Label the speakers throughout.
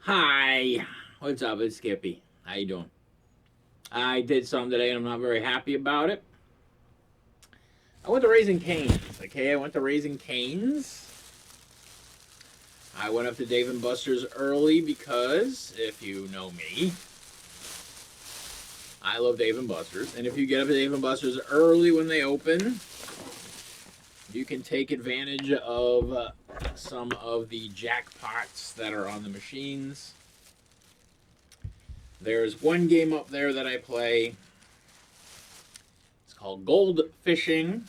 Speaker 1: Hi, what's up? It's Skippy. How you doing? I did some today and I'm not very happy about it. I went to Raising Cane's. Okay, I went to Raising Cane's. I went up to Dave and Buster's early because, if you know me, I love Dave and Buster's. And if you get up to Dave and Buster's early when they open, you can take advantage of some of the jackpots that are on the machines. There's one game up there that I play. It's called Gold Fishing.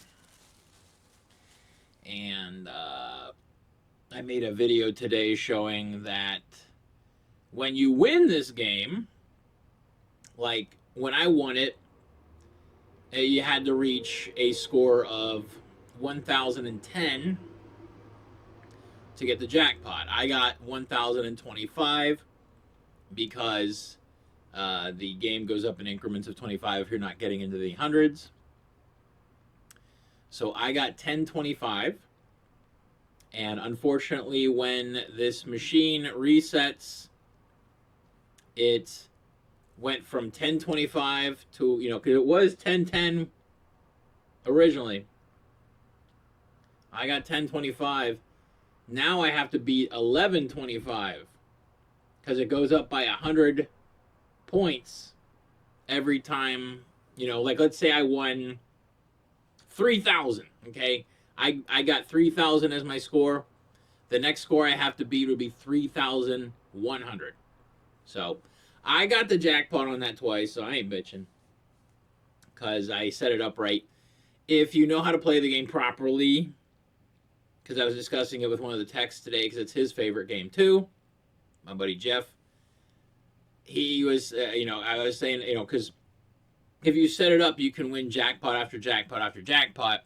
Speaker 1: And I made a video today showing that when you win this game, like when I won it, you had to reach a score of 1,010 to get the jackpot. I got 1,025 because the game goes up in increments of 25 if you're not getting into the hundreds. So I got 1025. And unfortunately, when this machine resets, it went from 1025 to, because it was 1010 originally. I got 1025. Now I have to beat 1125 because it goes up by 100 points every time. Like let's say I won 3,000. Okay, I got 3,000 as my score. The next score I have to beat would be 3,100. So I got the jackpot on that twice, so I ain't bitching because I set it up right. If you know how to play the game properly, because I was discussing it with one of the techs today because it's his favorite game too, my buddy Jeff. He was, I was saying, because if you set it up, you can win jackpot after jackpot after jackpot.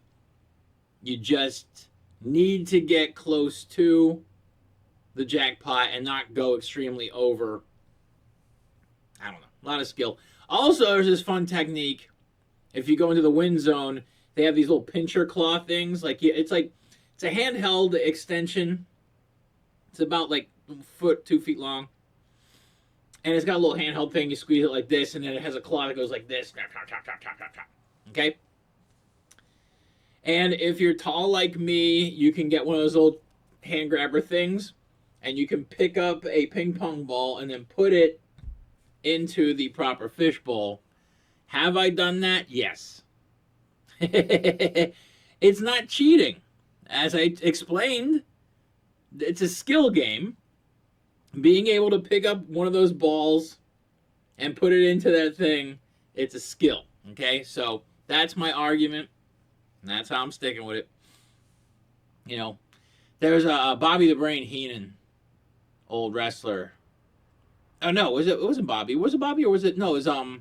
Speaker 1: You just need to get close to the jackpot and not go extremely over. I don't know. A lot of skill. Also, there's this fun technique. If you go into the win zone, they have these little pincher claw things. It's a handheld extension. It's about like a foot, 2 feet long. And it's got a little handheld thing. You squeeze it like this, and then it has a claw that goes like this. Okay? And if you're tall like me, you can get one of those old hand grabber things, and you can pick up a ping pong ball and then put it into the proper fish bowl. Have I done that? Yes. It's not cheating. As I explained, it's a skill game. Being able to pick up one of those balls and put it into that thing, it's a skill. Okay? So that's my argument. And that's how I'm sticking with it. There's a Bobby the Brain Heenan, old wrestler. Oh no, it wasn't Bobby. Was it Bobby or was it no? It was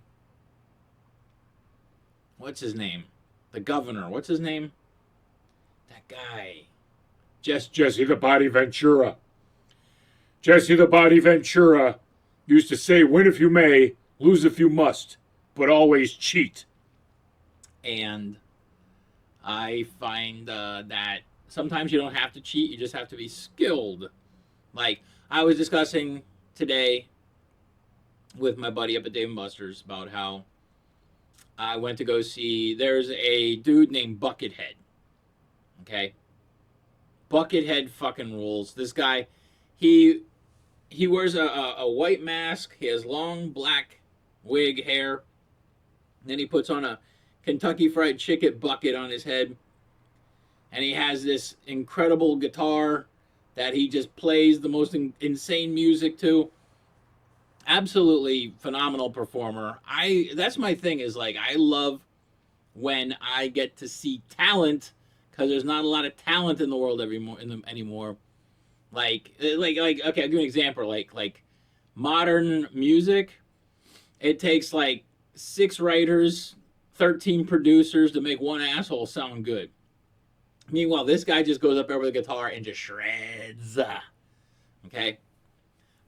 Speaker 1: what's his name? The governor. What's his name? That guy.
Speaker 2: Jesse the Body Ventura. Jesse the Body Ventura used to say, win if you may, lose if you must, but always cheat.
Speaker 1: And I find that sometimes you don't have to cheat, you just have to be skilled. Like, I was discussing today with my buddy up at Dave & Buster's about how I went to go see, there's a dude named Buckethead. Okay? Buckethead fucking rules. This guy, he wears a white mask, he has long black wig hair, then he puts on a Kentucky Fried Chicken bucket on his head. And he has this incredible guitar that he just plays the most insane music to. Absolutely phenomenal performer. That's my thing is like I love when I get to see talent because there's not a lot of talent in the world anymore. Like okay, I'll give you an example. Like modern music, it takes like 6 writers, 13 producers to make one asshole sound good. Meanwhile, this guy just goes up there with a guitar and just shreds. Okay?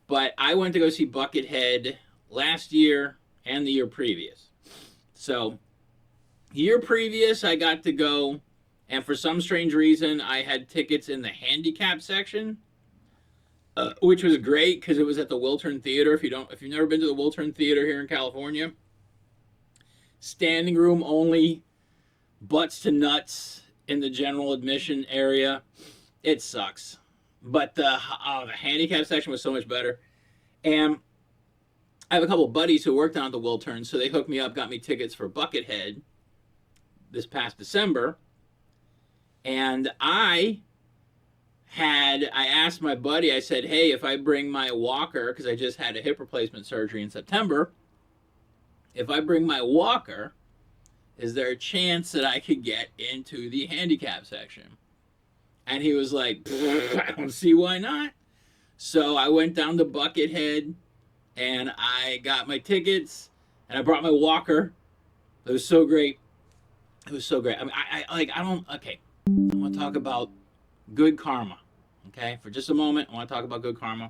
Speaker 1: But I went to go see Buckethead last year and the year previous. So, year previous, I got to go, and for some strange reason, I had tickets in the handicap section. which was great because it was at the Wiltern Theater. If you've never been to the Wiltern Theater here in California, standing room only, butts to nuts in the general admission area. It sucks, but the handicap section was so much better. And I have a couple buddies who worked on the Wiltern, so they hooked me up, got me tickets for Buckethead this past December, and I asked my buddy, I said, hey, if I bring my walker, because I just had a hip replacement surgery in September, if I bring my walker, is there a chance that I could get into the handicap section? And he was like, I don't see why not. So I went down to Buckethead and I got my tickets and I brought my walker. It was so great. It was so great. I mean, okay. I want to talk about good karma. Okay, for just a moment, I want to talk about good karma.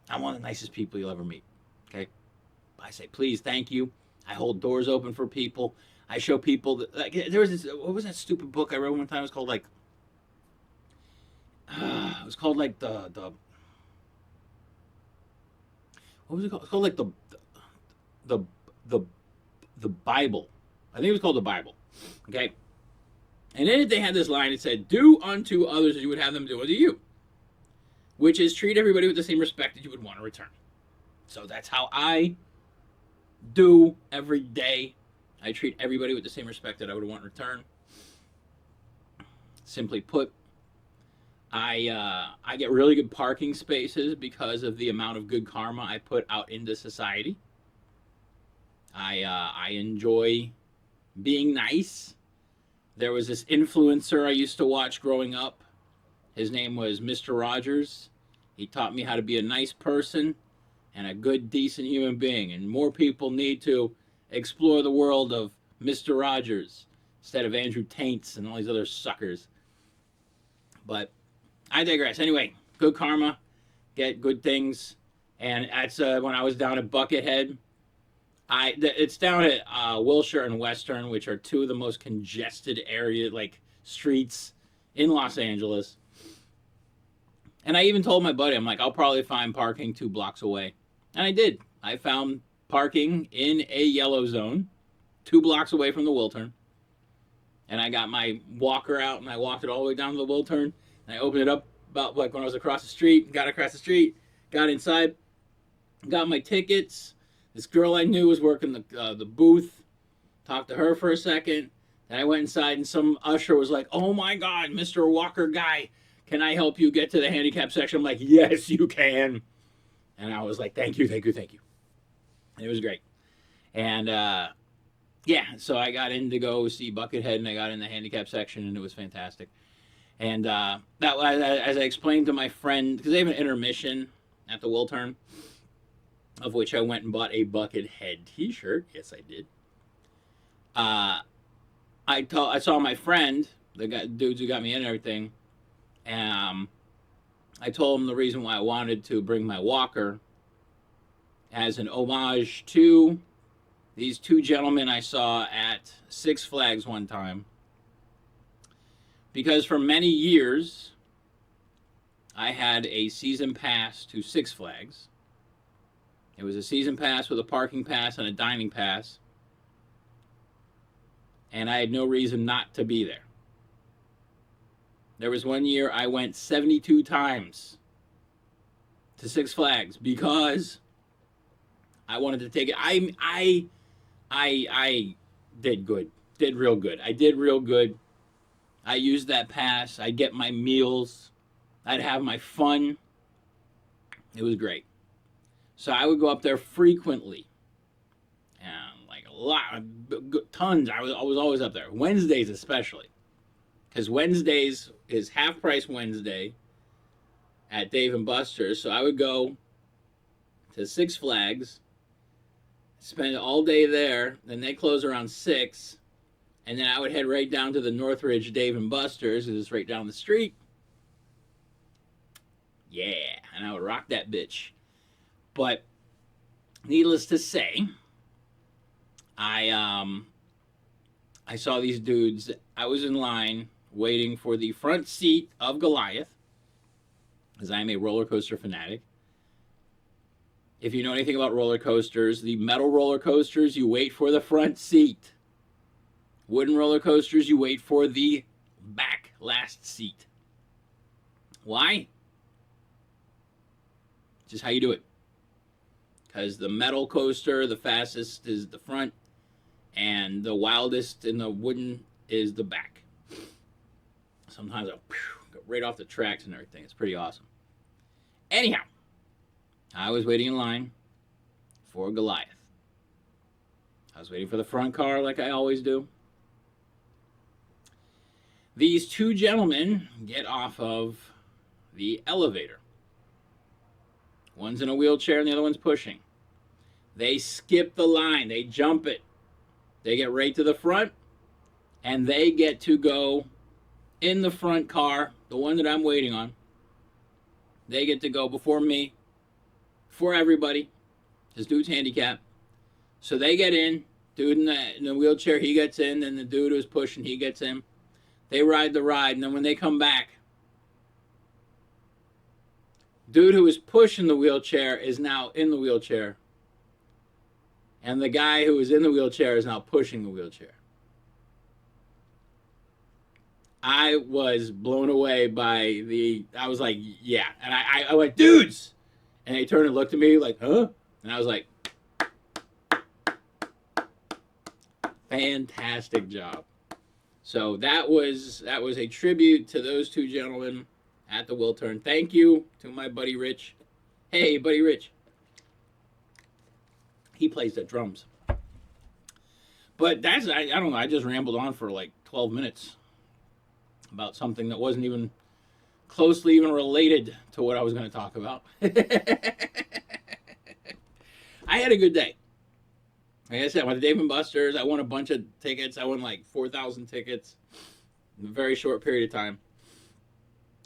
Speaker 1: I'm one of the nicest people you'll ever meet. Okay, I say please, thank you. I hold doors open for people. I show people that, like, there was this. What was that stupid book I read one time? It was called like. It was called like the. What was it called? It was called like the Bible. I think it was called the Bible. Okay. And in it, they had this line. It said, do unto others as you would have them do unto you. Which is treat everybody with the same respect that you would want to return. So that's how I do every day. I treat everybody with the same respect that I would want in return. Simply put, I get really good parking spaces because of the amount of good karma I put out into society. I enjoy being nice. There was this influencer I used to watch growing up. His name was Mr. Rogers. He taught me how to be a nice person and a good, decent human being. And more people need to explore the world of Mr. Rogers instead of Andrew Taints and all these other suckers. But I digress. Anyway, good karma, get good things. And that's when I was down at Buckethead. It's down at Wilshire and Western, which are two of the most congested area, like streets in Los Angeles. And I even told my buddy, I'm like, I'll probably find parking 2 blocks away. And I did. I found parking in a yellow zone 2 blocks away from the Wiltern. And I got my walker out and I walked it all the way down to the Wiltern. And I opened it up about like when I was across the street, got across the street, got inside, got my tickets. This girl I knew was working the booth. Talked to her for a second. Then I went inside and some usher was like, oh my God, Mr. Walker guy, can I help you get to the handicap section? I'm like, yes, you can. And I was like, thank you, thank you, thank you. And it was great. And yeah, so I got in to go see Buckethead and I got in the handicap section and it was fantastic. And that, as I explained to my friend, because they have an intermission at the Wiltern, of which I went and bought a Buckethead t-shirt. Yes, I did. I saw my friend, the dudes who got me in and everything, and I told him the reason why I wanted to bring my walker as an homage to these 2 gentlemen I saw at Six Flags one time. Because for many years, I had a season pass to Six Flags. It was a season pass with a parking pass and a dining pass. And I had no reason not to be there. There was one year I went 72 times to Six Flags because I wanted to take it. I did good. Did real good. I did real good. I used that pass. I'd get my meals. I'd have my fun. It was great. So I would go up there frequently, and like a lot, tons. I was always up there. Wednesdays especially, because Wednesdays is half price Wednesday at Dave and Buster's. So I would go to Six Flags, spend all day there. Then they close around 6, and then I would head right down to the Northridge Dave and Buster's. It's right down the street. Yeah, and I would rock that bitch. But needless to say, I saw these dudes. I was in line waiting for the front seat of Goliath. because I am a roller coaster fanatic. If you know anything about roller coasters, the metal roller coasters, you wait for the front seat. Wooden roller coasters, you wait for the back last seat. Why? Just how you do it. Because the metal coaster, the fastest is the front, and the wildest in the wooden is the back. Sometimes I'll go right off the tracks and everything. It's pretty awesome. Anyhow, I was waiting in line for Goliath. I was waiting for the front car like I always do. These two gentlemen get off of the elevator. One's in a wheelchair and the other one's pushing. They skip the line. They jump it. They get right to the front, and they get to go in the front car, the one that I'm waiting on. They get to go before me, before everybody. This dude's handicapped. So they get in. Dude in the wheelchair, he gets in. Then the dude who's pushing, he gets in. They ride the ride, and then when they come back, dude who was pushing the wheelchair is now in the wheelchair. And the guy who was in the wheelchair is now pushing the wheelchair. I was blown away by I was like, yeah. And I went, dudes! And they turned and looked at me like, huh? And I was like, fantastic job. So that was a tribute to those two gentlemen at the Will Turn. Thank you to my buddy Rich. Hey, buddy Rich. He plays the drums. But that's, I don't know, I just rambled on for like 12 minutes about something that wasn't even closely even related to what I was going to talk about. I had a good day. Like I said, I went to Dave & Buster's. I won a bunch of tickets. I won like 4,000 tickets in a very short period of time.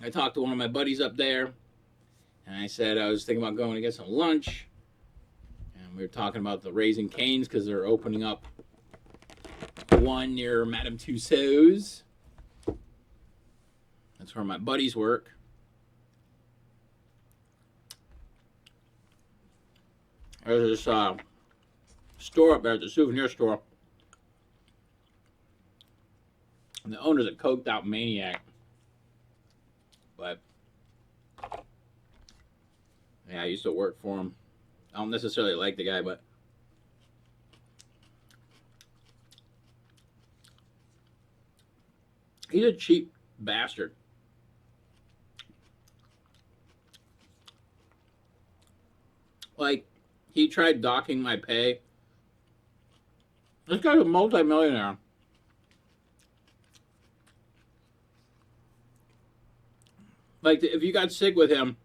Speaker 1: I talked to one of my buddies up there, and I said I was thinking about going to get some lunch. And we were talking about the Raising Cane's because they're opening up one near Madame Tussauds. That's where my buddies work. There's this store up there, the souvenir store. And the owner's a coked out maniac. But yeah, I used to work for him. I don't necessarily like the guy, but he's a cheap bastard. Like, he tried docking my pay. This guy's a multi-millionaire. Like, if you got sick with him,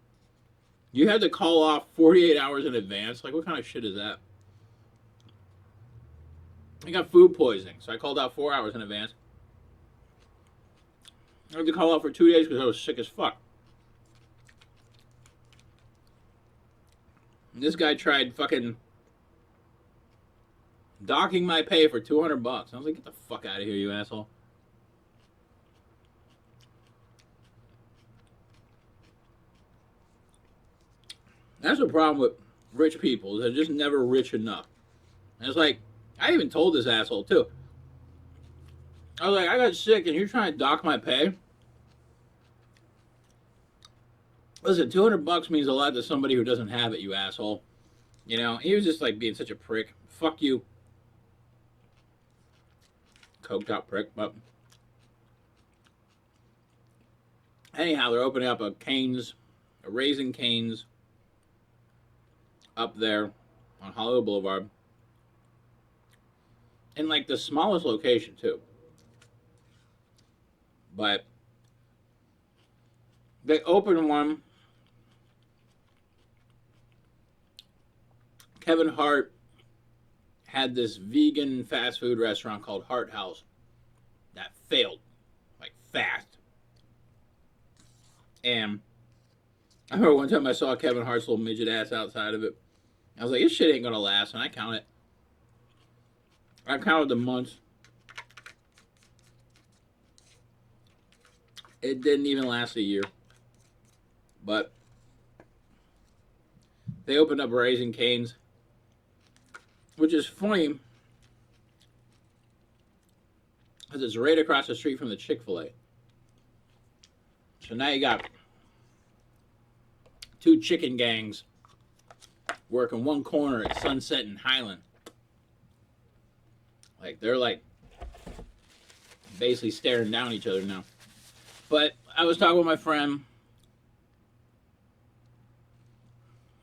Speaker 1: you had to call off 48 hours in advance. Like, what kind of shit is that? I got food poisoning, so I called out 4 hours in advance. I had to call out for 2 days because I was sick as fuck. This guy tried fucking docking my pay for $200. I was like, get the fuck out of here, you asshole. That's the problem with rich people. They're just never rich enough. And it's like, I even told this asshole too. I was like, I got sick and you're trying to dock my pay? Listen, $200 means a lot to somebody who doesn't have it, you asshole. You know, he was just like being such a prick. Fuck you. Coked out prick, but anyhow, they're opening up a Raising Cane's up there on Hollywood Boulevard. In like the smallest location too. But they opened one. Kevin Hart had this vegan fast food restaurant called Hart House that failed, like fast. And I remember one time I saw Kevin Hart's little midget ass outside of it. I was like, this shit ain't gonna last, and I counted the months. It didn't even last a year. But they opened up Raising Cane's, which is funny because it's right across the street from the Chick-fil-A. So now you got two chicken gangs working one corner at Sunset and Highland. Like, they're like basically staring down each other now. But I was talking with my friend.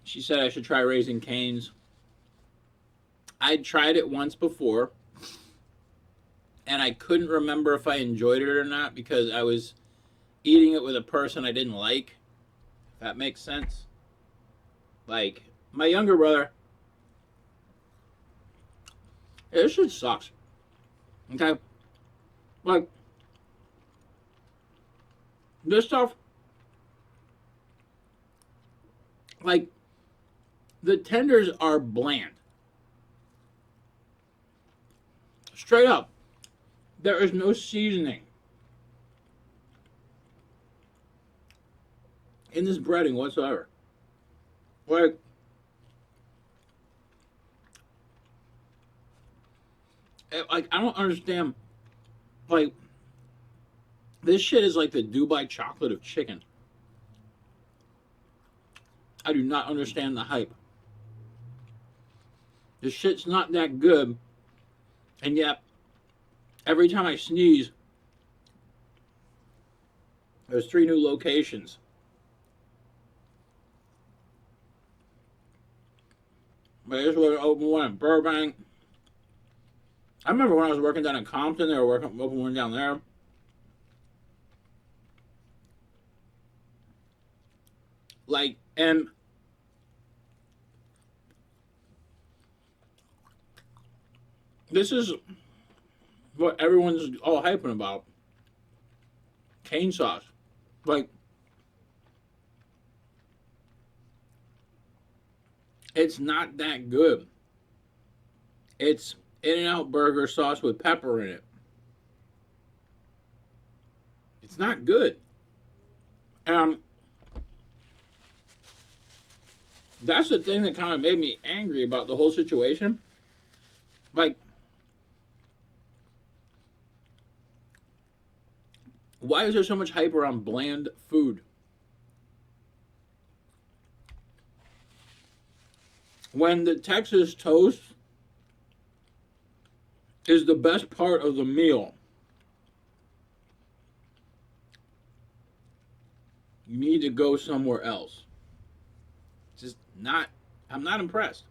Speaker 1: She said I should try Raising Cane's. I'd tried it once before, and I couldn't remember if I enjoyed it or not because I was eating it with a person I didn't like. If that makes sense. Like, my younger brother, this shit sucks. Okay? Like, this stuff, like, the tenders are bland. Straight up. There is no seasoning in this breading whatsoever. Like, I don't understand. Like, this shit is like the Dubai chocolate of chicken. I do not understand the hype. This shit's not that good, and yet every time I sneeze, there's 3 new locations. But I just want to open one in Burbank. I remember when I was working down in Compton, they were open one down there. Like, and this is what everyone's all hyping about. Cane sauce. Like, it's not that good. It's In-N-Out burger sauce with pepper in it. It's not good. That's the thing that kind of made me angry about the whole situation. Like, why is there so much hype around bland food? When the Texas toast is the best part of the meal, you need to go somewhere else. Just not, I'm not impressed.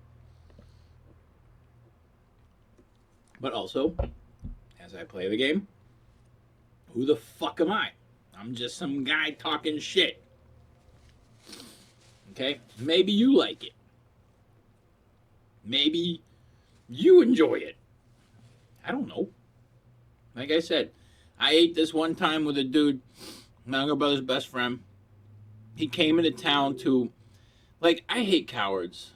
Speaker 1: But also, as I play the game, who the fuck am I? I'm just some guy talking shit. Okay? Maybe you like it. Maybe you enjoy it. I don't know. Like I said, I ate this one time with a dude, my younger brother's best friend. He came into town to, like, I hate cowards.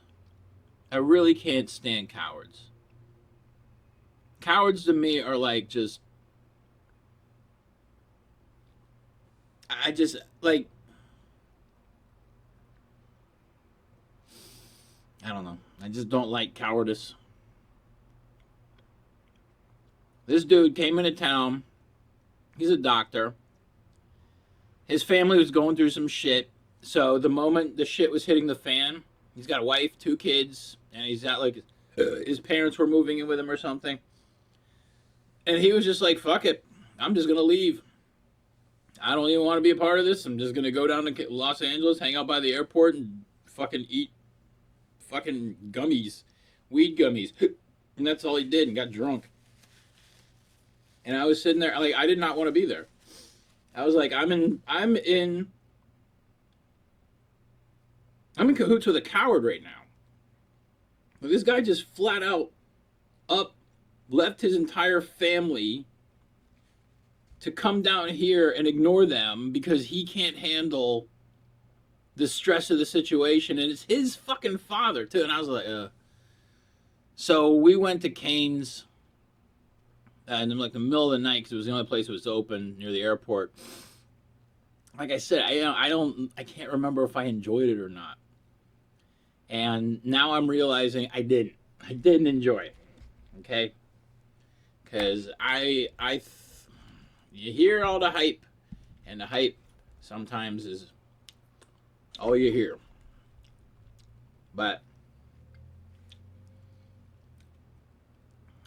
Speaker 1: I really can't stand cowards. Cowards to me are like just, I just, like, I don't know. I just don't like cowardice. This dude came into town. He's a doctor. His family was going through some shit. So the moment the shit was hitting the fan, he's got a wife, 2 kids, and he's got like his parents were moving in with him or something. And he was just like, fuck it. I'm just going to leave. I don't even want to be a part of this. I'm just going to go down to Los Angeles, hang out by the airport, and fucking eat fucking gummies. Weed gummies. And that's all he did, and got drunk. And I was sitting there, like, I did not want to be there. I was like, I'm in cahoots with a coward right now. But this guy just flat out left his entire family to come down here and ignore them because he can't handle the stress of the situation. And it's his fucking father, too. And I was like, So we went to Cane's in like the middle of the night because it was the only place that was open near the airport. like I said, I can't remember if I enjoyed it or not. And now I'm realizing I didn't. I didn't enjoy it. Okay, because you hear all the hype, and the hype sometimes is all you hear. But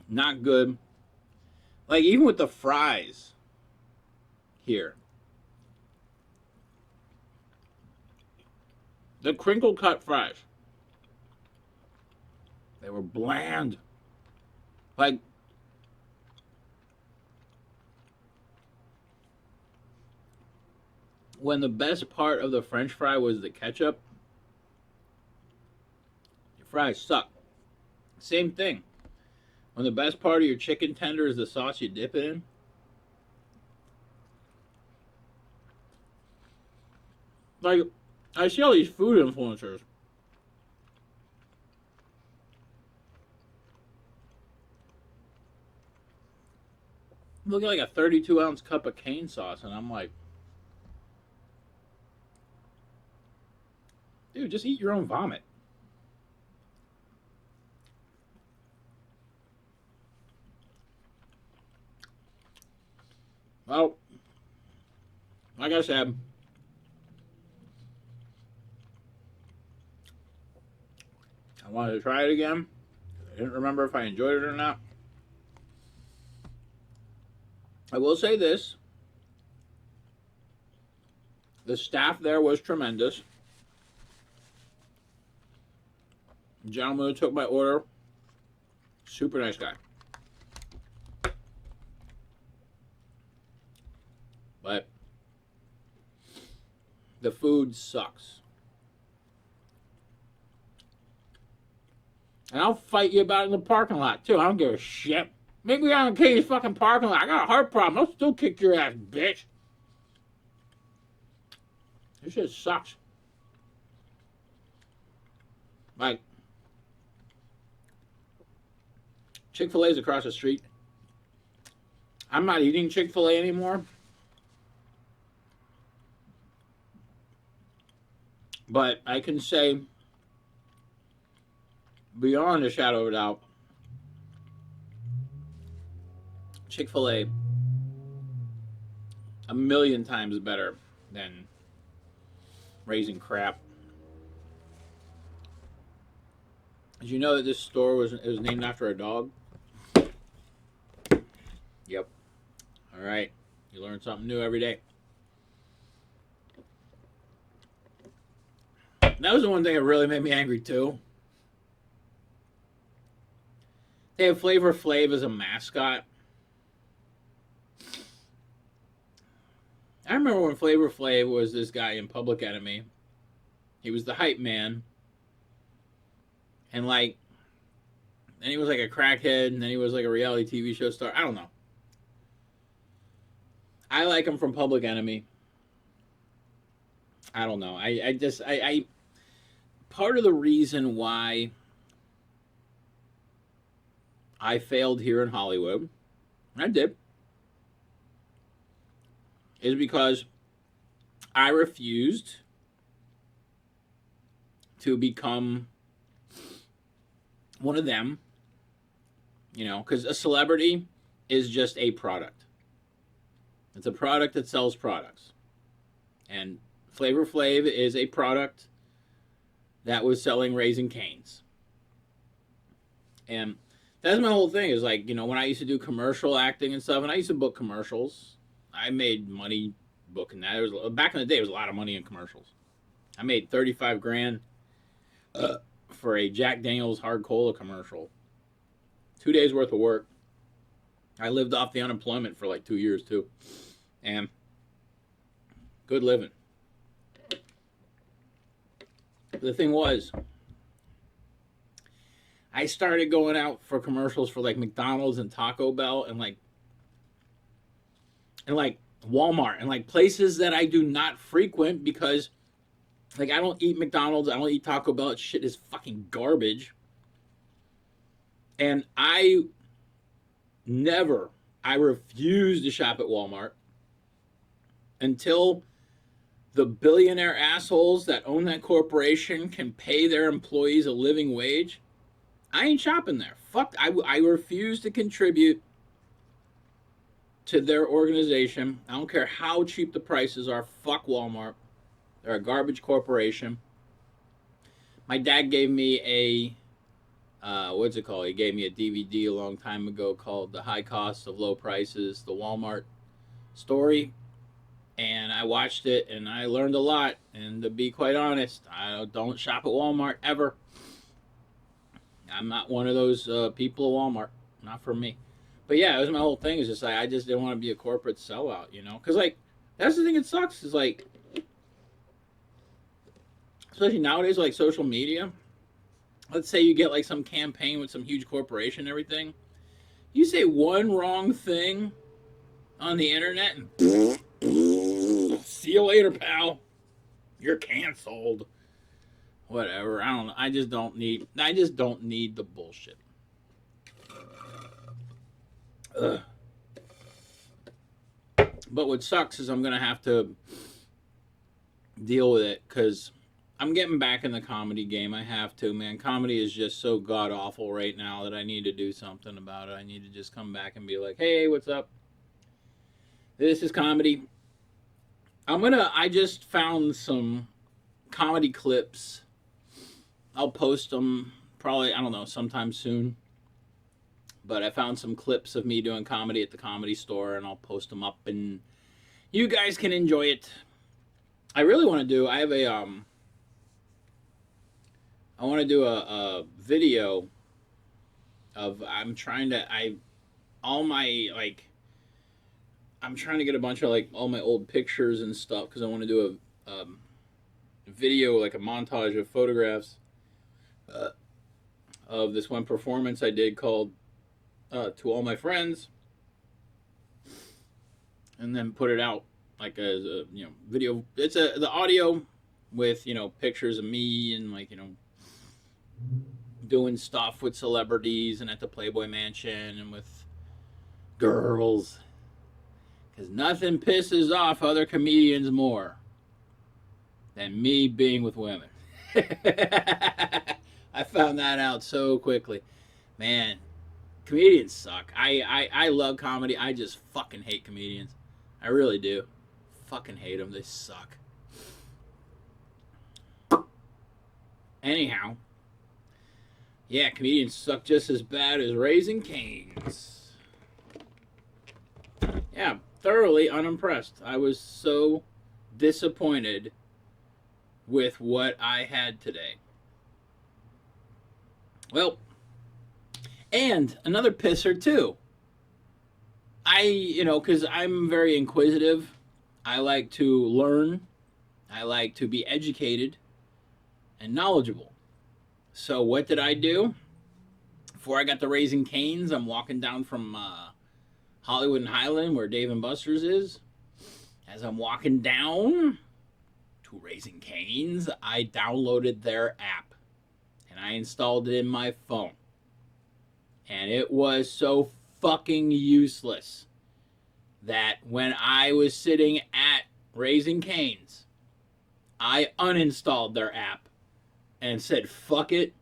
Speaker 1: not good. Like even with the fries here, the crinkle cut fries, they were bland. Like when the best part of the French fry was the ketchup, your fries suck. Same thing. When the best part of your chicken tender is the sauce you dip it in, like I see all these food influencers look at like a 32-ounce cup of cane sauce, and I'm like, dude, just eat your own vomit. Well, like I said, I wanted to try it again. I didn't remember if I enjoyed it or not. I will say this. The staff there was tremendous. The gentleman who took my order, super nice guy. But the food sucks. And I'll fight you about it in the parking lot, too. I don't give a shit. Make me out in Katie's fucking parking lot. I got a heart problem. I'll still kick your ass, bitch. This shit sucks. Like, Chick-fil-A's across the street. I'm not eating Chick-fil-A anymore. But I can say, beyond a shadow of a doubt, Chick-fil-A a million times better than Raising Crap. Did you know that this store was named after a dog? Yep. All right. You learn something new every day. That was the one thing that really made me angry, too. They have Flavor Flav as a mascot. I remember when Flavor Flav was this guy in Public Enemy. He was the hype man. And like, then he was like a crackhead, and then he was like a reality TV show star. I don't know. I like him from Public Enemy. I don't know. I part of the reason why I failed here in Hollywood, I did, is because I refused to become one of them, you know, because a celebrity is just a product. It's a product that sells products. And Flavor Flav is a product that was selling Raising Cane's. And that's my whole thing is like, you know, when I used to do commercial acting and stuff, and I used to book commercials, I made money booking that. It was, back in the day, it was a lot of money in commercials. I made 35 grand for a Jack Daniels hard cola commercial. 2 days worth of work. I lived off the unemployment for like 2 years too. And good living. The thing was, I started going out for commercials for like McDonald's and Taco Bell and like Walmart and like places that I do not frequent because like I don't eat McDonald's, I don't eat Taco Bell. Shit is fucking garbage. And I refused to shop at Walmart until the billionaire assholes that own that corporation can pay their employees a living wage, I ain't shopping there. Fuck, I refuse to contribute to their organization. I don't care how cheap the prices are. Fuck Walmart. They're a garbage corporation. My dad gave me what's it called? He gave me a DVD a long time ago called The High Cost of Low Prices, the Walmart story. And I watched it and I learned a lot. And to be quite honest, I don't shop at Walmart ever. I'm not one of those people at Walmart. Not for me. But yeah, it was my whole thing. Is just like I just didn't want to be a corporate sellout, you know? Because like that's the thing that sucks is like, especially nowadays, like social media. Let's say you get like some campaign with some huge corporation and everything. You say one wrong thing on the internet and see you later, pal. You're canceled. Whatever. I don't know. I just don't need the bullshit. Ugh. But what sucks is I'm gonna have to deal with it because I'm getting back in the comedy game. I have to, man. Comedy is just so god awful right now that I need to do something about it. I need to just come back and be like, hey, what's up? This is comedy. I just found some comedy clips. I'll post them probably, I don't know, sometime soon. But I found some clips of me doing comedy at the Comedy Store, and I'll post them up, and you guys can enjoy it. I really want to do, I want to do a video of, I'm trying to get a bunch of like all my old pictures and stuff because I want to do a video, like a montage of photographs of this one performance I did called To All My Friends, and then put it out like as a video. It's the audio with pictures of me and like doing stuff with celebrities and at the Playboy Mansion and with girls. Because nothing pisses off other comedians more than me being with women. I found that out so quickly. Man, comedians suck. I love comedy. I just fucking hate comedians. I really do. Fucking hate them. They suck. Anyhow. Yeah, comedians suck just as bad as Raising Cane's. Yeah, thoroughly unimpressed. I was so disappointed with what I had today. Well, and another pisser too. Because I'm very inquisitive. I like to learn. I like to be educated and knowledgeable. So what did I do? Before I got to Raising Cane's, I'm walking down from Hollywood and Highland, where Dave and Buster's is. As I'm walking down to Raising Cane's, I downloaded their app. And I installed it in my phone. And it was so fucking useless that when I was sitting at Raising Cane's, I uninstalled their app and said, fuck it.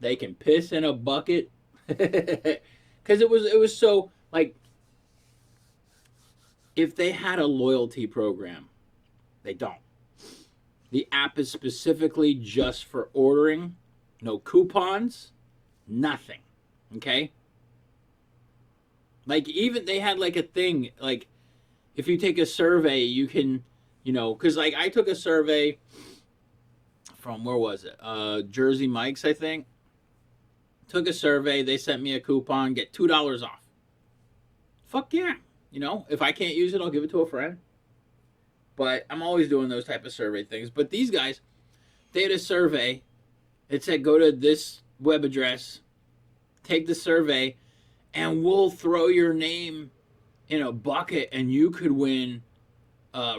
Speaker 1: They can piss in a bucket. Because it was so, like, if they had a loyalty program, they don't. The app is specifically just for ordering. No coupons. Nothing. Okay? Like, even they had, like, a thing, like, if you take a survey, you can, because, like, I took a survey from, where was it? Jersey Mike's, I think. Took a survey. They sent me a coupon. Get $2 off. Fuck yeah. If I can't use it, I'll give it to a friend. But I'm always doing those type of survey things. But these guys, they had a survey. It said, go to this web address, take the survey, and we'll throw your name in a bucket, and you could win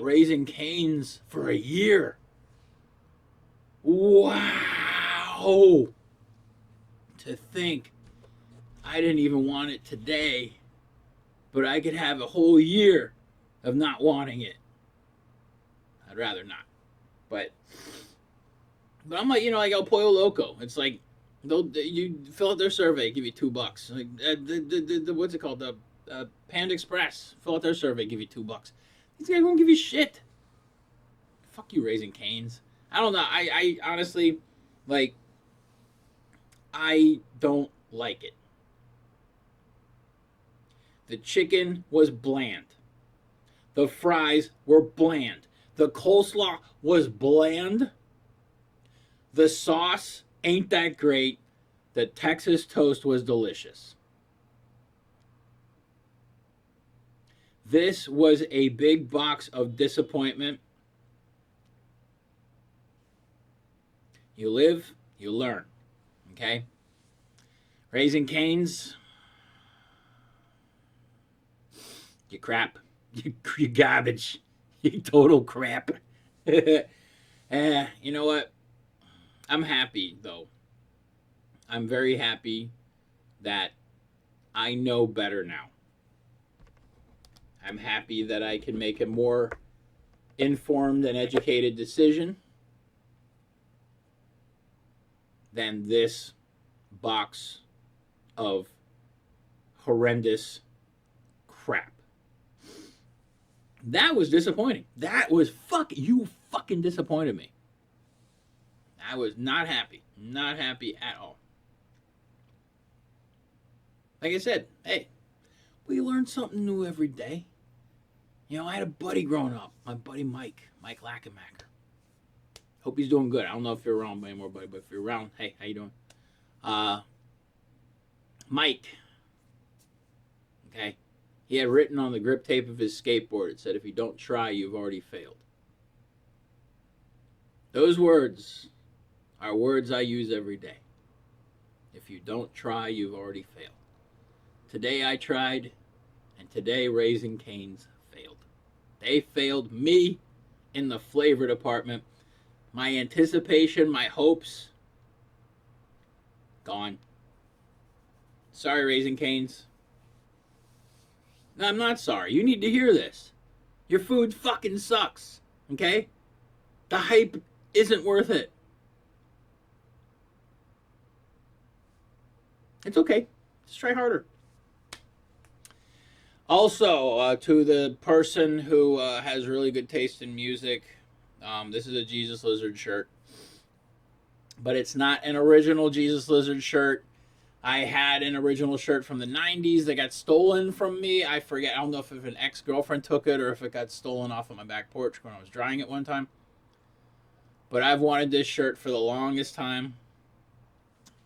Speaker 1: Raising Cane's for a year. Wow. To think I didn't even want it today, but I could have a whole year of not wanting it. I'd rather not. But I'm like, like El Pollo Loco. It's like you fill out their survey, give you $2. Like what's it called? The Panda Express. Fill out their survey, give you $2. These guys won't give you shit. Fuck you, Raising Cane's. I don't know. I honestly, like, I don't like it. The chicken was bland. The fries were bland. The coleslaw was bland. The sauce ain't that great. The Texas toast was delicious. This was a big box of disappointment. You live, you learn. Okay? Raising Cane's, you crap. You garbage. You total crap. You know what? I'm happy, though. I'm very happy that I know better now. I'm happy that I can make a more informed and educated decision than this box of horrendous crap. That was disappointing. That was you fucking disappointed me. I was not happy. Not happy at all. Like I said, hey, we learn something new every day. I had a buddy growing up. My buddy Mike Lackenmacher. Hope he's doing good. I don't know if you're around anymore, buddy, but if you're around, hey, how you doing? Mike. Okay. He had written on the grip tape of his skateboard, it said, if you don't try, you've already failed. Those words are words I use every day. If you don't try, you've already failed. Today I tried, and today Raising Cane's failed. They failed me in the flavor department. My anticipation, my hopes, gone. Sorry, Raising Cane's. No, I'm not sorry. You need to hear this. Your food fucking sucks. Okay? The hype isn't worth it. It's okay. Just try harder. Also, to the person who has really good taste in music, this is a Jesus Lizard shirt. But it's not an original Jesus Lizard shirt. I had an original shirt from the 90s that got stolen from me. I forget. I don't know if an ex-girlfriend took it or if it got stolen off of my back porch when I was drying it one time. But I've wanted this shirt for the longest time.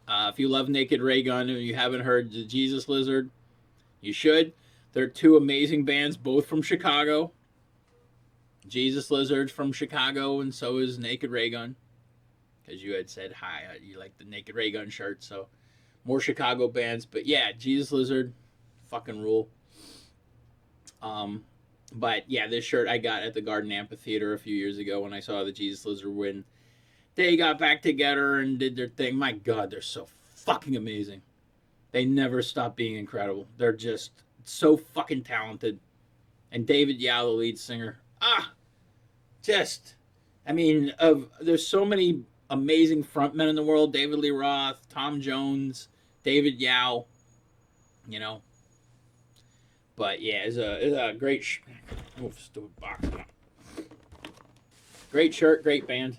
Speaker 1: If you love Naked Ray Gun and you haven't heard the Jesus Lizard, you should. They're two amazing bands, both from Chicago. Jesus Lizard's from Chicago, and so is Naked Ray Gun. Because you had said, hi, you like the Naked Ray Gun shirt, so more Chicago bands. But yeah, Jesus Lizard, fucking rule. But yeah, this shirt I got at the Garden Amphitheater a few years ago when I saw the Jesus Lizard win. They got back together and did their thing. My God, they're so fucking amazing. They never stop being incredible. They're just so fucking talented. And David Yao, the lead singer. There's so many amazing frontmen in the world. David Lee Roth, Tom Jones, David Yao. But yeah, it's a great stupid box. Great shirt, great band.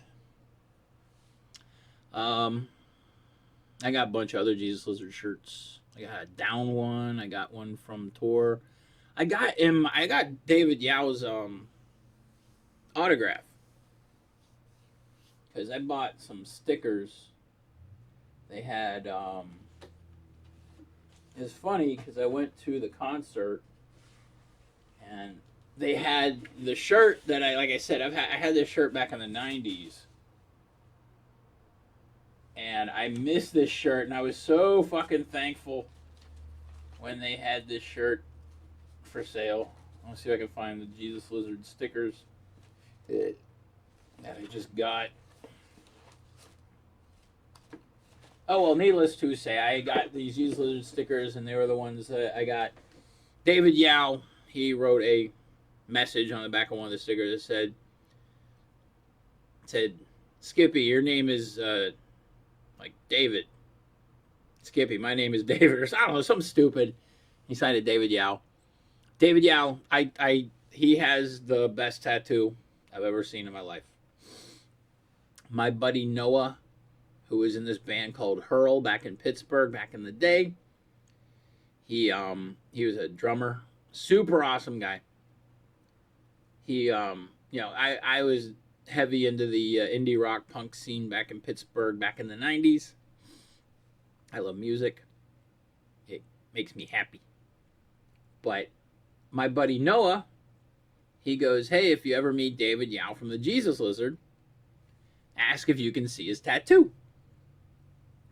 Speaker 1: I got a bunch of other Jesus Lizard shirts. I got a down one. I got one from tour. I got David Yao's autograph because I bought some stickers. They had it's funny because I went to the concert and they had the shirt that I had this shirt back in the 90s. And I missed this shirt, and I was so fucking thankful when they had this shirt for sale. I want to see if I can find the Jesus Lizard stickers that I just got. Oh, well, needless to say, I got these Jesus Lizard stickers, and they were the ones that I got. David Yao, he wrote a message on the back of one of the stickers that said, said, Skippy, your name is like David. Skippy, my name is David, or I don't know, something stupid. He signed it David Yao. David Yao, he has the best tattoo I've ever seen in my life. My buddy Noah, who was in this band called Hurl back in Pittsburgh back in the day, he was a drummer, super awesome guy. He I was heavy into the indie rock punk scene back in Pittsburgh back in the 90s. I love music. It makes me happy. But my buddy Noah, he goes, hey, if you ever meet David Yao from the Jesus Lizard, ask if you can see his tattoo.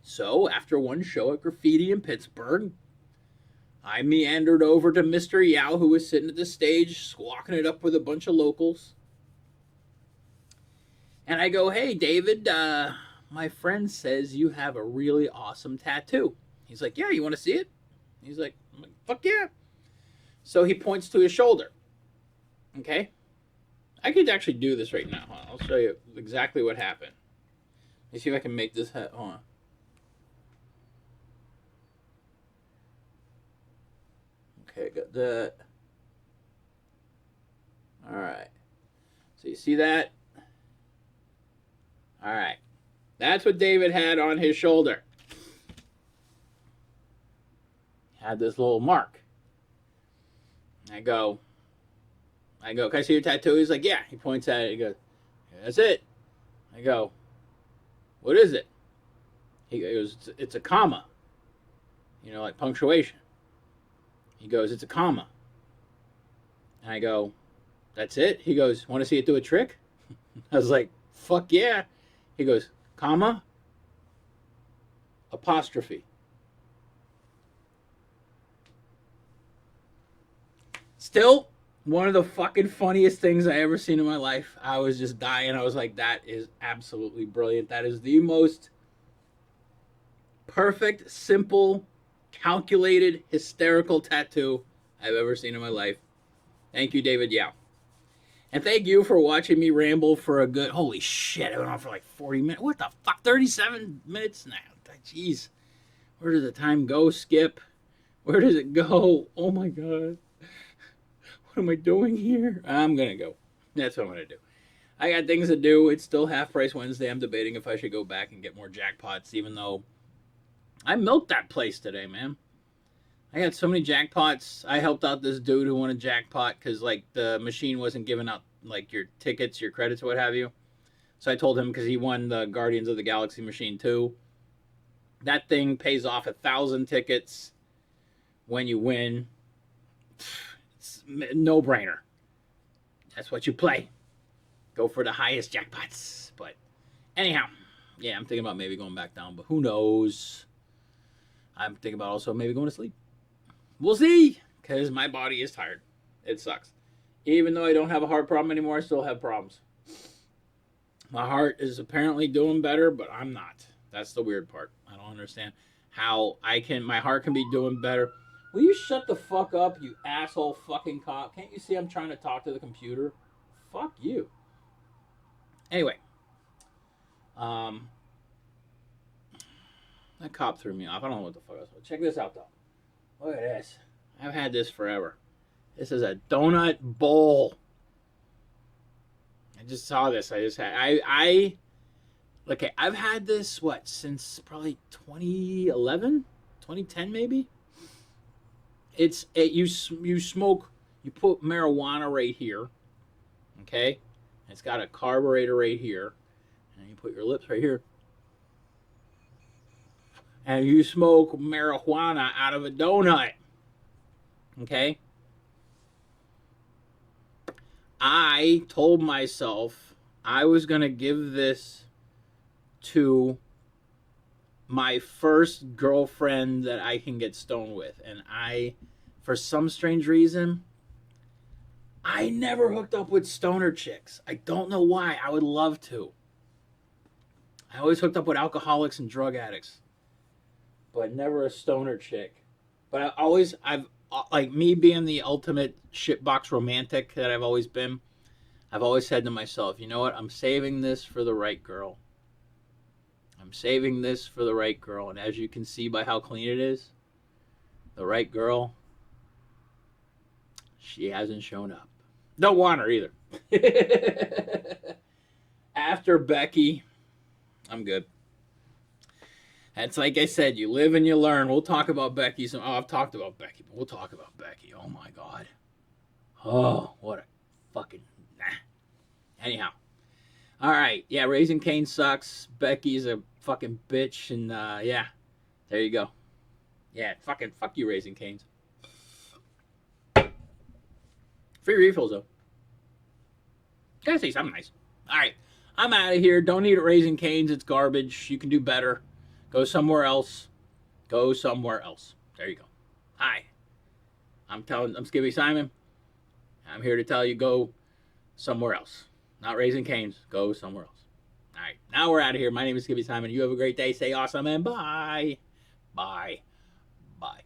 Speaker 1: So after one show at Graffiti in Pittsburgh, I meandered over to Mr. Yao, who was sitting at the stage, squawking it up with a bunch of locals. And I go, hey, David, my friend says you have a really awesome tattoo. He's like, yeah, you want to see it? He's like, fuck yeah. So he points to his shoulder. Okay? I could actually do this right now. I'll show you exactly what happened. Let me see if I can make this. Hold on. Okay, got that. All right. So you see that? All right. That's what David had on his shoulder. He had this little mark. I go, can I see your tattoo? He's like, yeah. He points at it. He goes, that's it. I go, what is it? He goes, it's a comma. You know, like punctuation. He goes, it's a comma. And I go, that's it? He goes, want to see it do a trick? I was like, fuck yeah. He goes, comma, apostrophe. Still, one of the fucking funniest things I ever seen in my life. I was just dying. I was like, that is absolutely brilliant. That is the most perfect, simple, calculated, hysterical tattoo I've ever seen in my life. Thank you, David Yao. And thank you for watching me ramble for a good... Holy shit, I went on for like 40 minutes. What the fuck? 37 minutes now. Jeez. Where did the time go, Skip? Where does it go? Oh my god. What am I doing here? I'm going to go. That's what I'm going to do. I got things to do. It's still Half Price Wednesday. I'm debating if I should go back and get more jackpots, even though I milked that place today, man. I got so many jackpots. I helped out this dude who won a jackpot because, like, the machine wasn't giving out, like, your tickets, your credits, what have you. So I told him because he won the Guardians of the Galaxy machine, too. That thing pays off 1,000 tickets when you win. It's a no-brainer. That's what you play. Go for the highest jackpots. But anyhow, yeah, I'm thinking about maybe going back down, but who knows? I'm thinking about also maybe going to sleep. We'll see, because my body is tired. It sucks. Even though I don't have a heart problem anymore, I still have problems. My heart is apparently doing better, but I'm not. That's the weird part. I don't understand how my heart can be doing better. Will you shut the fuck up, you asshole fucking cop? Can't you see I'm trying to talk to the computer? Fuck you. Anyway. That cop threw me off. I don't know what the fuck else. Check this out, though. Look at this. I've had this forever. This is a donut bowl. I just saw this. Okay, I've had this, since probably 2011? 2010, maybe? You smoke, you put marijuana right here, okay? It's got a carburetor right here, and you put your lips right here, and you smoke marijuana out of a donut, okay? I told myself I was going to give this to my first girlfriend that I can get stoned with. And for some strange reason, I never hooked up with stoner chicks. I don't know why. I would love to. I always hooked up with alcoholics and drug addicts, but never a stoner chick. But I've like me being the ultimate shitbox romantic that I've always been. I've always said to myself, you know what? I'm saving this for the right girl. I'm saving this for the right girl. And as you can see by how clean it is, the right girl, she hasn't shown up. Don't want her either. After Becky, I'm good. That's like I said, you live and you learn. We'll talk about Becky. I've talked about Becky, but we'll talk about Becky. Oh my God. Oh, what a fucking Anyhow. All right. Yeah, Raising Cane sucks. Becky's a fucking bitch. And yeah, there you go. Yeah, fucking fuck you, Raising Canes. Free refills, though. Gotta say something nice. All right. I'm out of here. Don't eat at Raising Canes. It's garbage. You can do better. Go somewhere else. Go somewhere else. There you go. Hi. I'm skippysimon. I'm here to tell you go somewhere else. Not Raising Canes. Go somewhere else. All right. Now we're out of here. My name is skippysimon. You have a great day. Stay awesome and bye. Bye. Bye.